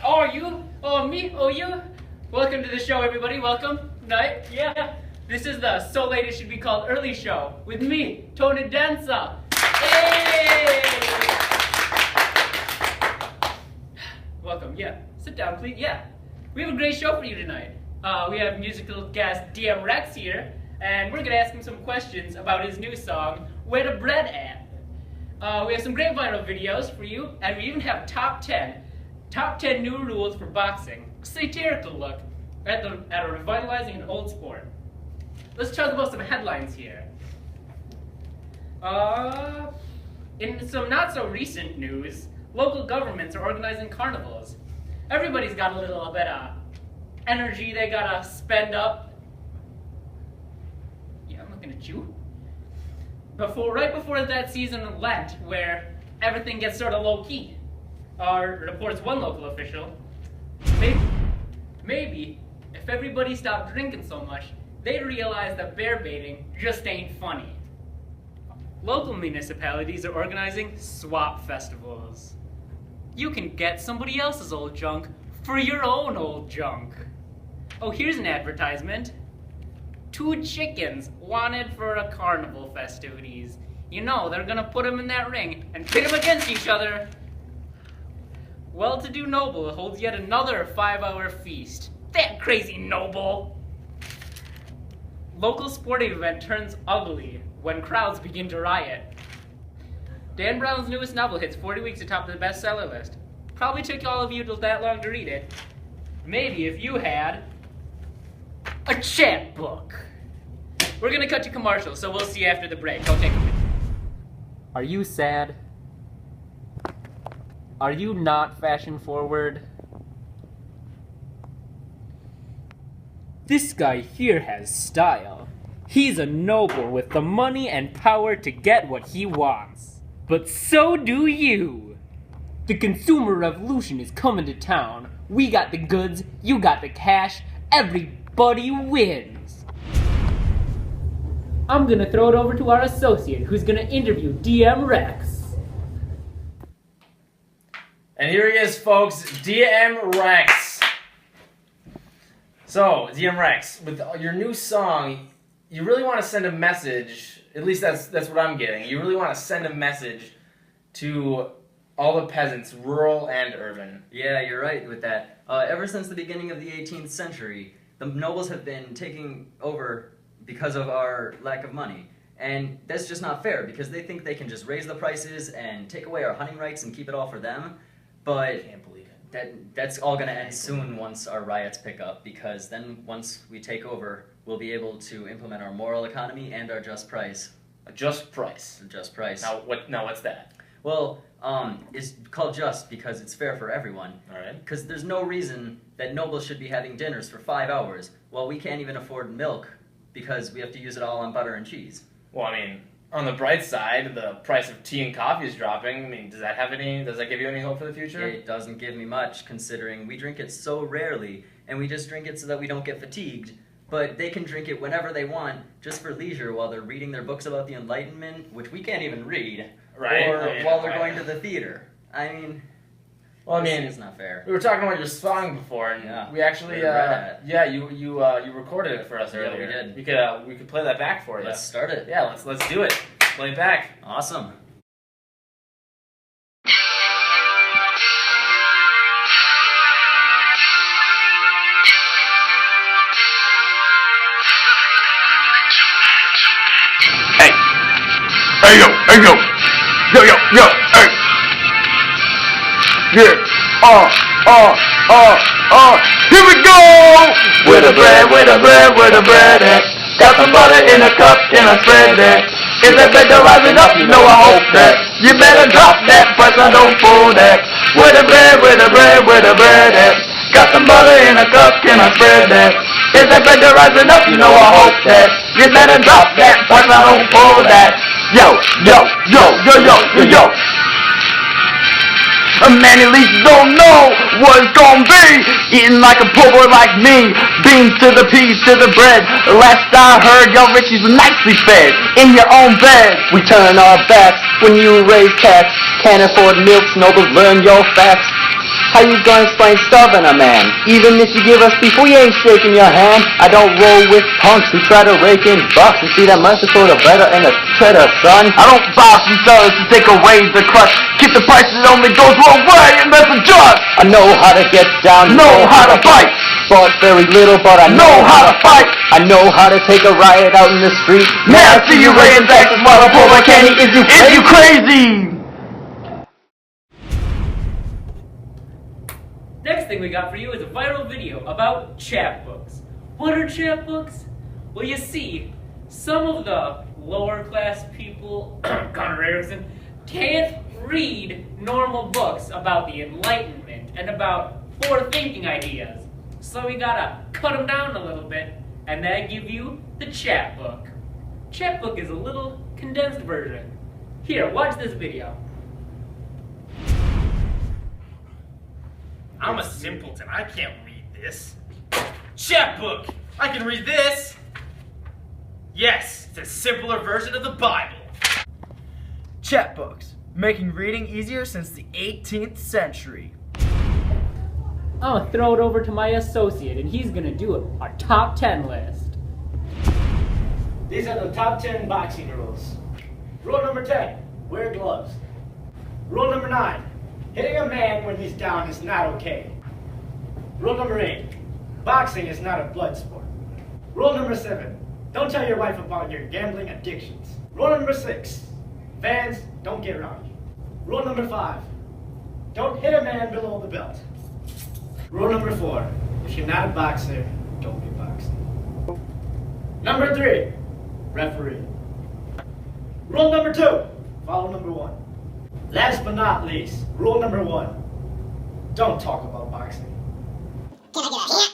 Oh, you? Oh, me? Oh, you? Welcome to the show, everybody. Welcome. Night. Yeah. This is the So Late It Should Be Called Early show with me, Tony Danza. Hey! Welcome. Yeah. Sit down, please. Yeah. We have a great show for you tonight. We have musical guest D-M-Wrecks here, and we're going to ask him some questions about his new song, Where the Bread At? We have some great viral videos for you, and we even have top 10 new rules for boxing. Satirical look at a revitalizing an old sport. Let's talk about some headlines here. In some not so recent news, local governments are organizing carnivals. Everybody's got a little bit of energy they gotta spend up. Yeah, I'm looking at you. Right before that season of Lent, where everything gets sort of low-key, reports one local official, maybe if everybody stopped drinking so much, they'd realize that bear baiting just ain't funny. Local municipalities are organizing swap festivals. You can get somebody else's old junk for your own old junk. Oh, here's an advertisement. 2 chickens wanted for a carnival festivities. You know, they're gonna put them in that ring and pit them against each other. Well-to-do noble holds yet another 5-hour feast. That crazy noble! Local sporting event turns ugly when crowds begin to riot. Dan Brown's newest novel hits 40 weeks atop the bestseller list. Probably took all of you that long to read it. Maybe if you had a chapbook. We're gonna cut to commercial, so we'll see you after the break. Don't take a minute. Are you sad? Are you not fashion forward? This guy here has style. He's a noble with the money and power to get what he wants. But so do you. The consumer revolution is coming to town. We got the goods, you got the cash, everybody wins. I'm gonna throw it over to our associate who's gonna interview D-M-Wrecks. And here he is, folks, D-M-Wrecks. So, D-M-Wrecks, with your new song, you really want to send a message, at least that's what I'm getting, you really want to send a message to all the peasants, rural and urban. Yeah, you're right with that. Ever since the beginning of the 18th century, the nobles have been taking over because of our lack of money. And that's just not fair, because they think they can just raise the prices and take away our hunting rights and keep it all for them. But I can't believe it. That's all going to end soon once our riots pick up, because then once we take over, we'll be able to implement our moral economy and our just price. A just price. A just price. Now what's that? Well, it's called just because it's fair for everyone. All right. Because there's no reason that nobles should be having dinners for 5 hours while we can't even afford milk because we have to use it all on butter and cheese. Well, I mean, on the bright side, the price of tea and coffee is dropping. I mean, does that give you any hope for the future? It doesn't give me much, considering we drink it so rarely, and we just drink it so that we don't get fatigued. But they can drink it whenever they want, just for leisure, while they're reading their books about the Enlightenment, which we can't even read, right? Or while they're going to the theater. I mean, it's not fair. We were talking about your song before, and we actually, you recorded it for us earlier. Yeah, we did. We could play that back for you. Let's start it. Yeah, let's do it. Play it back. Awesome. Hey yo, hey. Yeah, here we go! Where the bread at? Got some butter in a cup, can I spread that? Is that bread rising up? You know I hope that. You better drop that price, I don't fold that. Where the bread at? Got some butter in a cup, can I spread that? Is that bread rising up? You know I hope that. You better drop that price, I don't fold that. Yo. Many least don't know what it's gonna be. Eating like a poor boy like me. Beans to the peas to the bread. Last I heard, y'all richies were nicely fed. In your own bed. We turn our backs when you raise cats. Can't afford milks, nobles, learn your facts. How you gonna explain starving a man? Even if you give us beef, we ain't shaking your hand. I don't roll with punks who try to rake in bucks and see that mercy for the better and the cheddar, son. I don't buy from sellers to take away the crush. Keep the prices only goes one way, and that's a just. I know how to get down, Know how to fight. Fought very little, but I Know how to fight. I know how to take a riot out in the street. Now I see you raising taxes while I pull my candy. Is you crazy? Next thing we got for you is a viral video about chapbooks. What are chapbooks? Well, you see, some of the lower class people, Connor Erickson, can't read normal books about the Enlightenment and about forward-thinking ideas. So we gotta cut them down a little bit, and then give you the chapbook. Chapbook is a little condensed version. Here, watch this video. I'm a simpleton. I can't read this. Chapbook! I can read this! Yes, it's a simpler version of the Bible. Chapbooks, making reading easier since the 18th century. I'm gonna throw it over to my associate, and he's gonna do our top 10 list. These are the top 10 boxing rules. Rule number 10, wear gloves. Rule number 9, hitting a man when he's down is not okay. Rule number 8, boxing is not a blood sport. Rule number 7, don't tell your wife about your gambling addictions. Rule number 6, fans, don't get rowdy. Rule number 5, don't hit a man below the belt. Rule number 4, if you're not a boxer, don't be boxing. Number 3, referee. Rule number 2, follow number 1. Last but not least, rule number 1, don't talk about boxing. Can I get a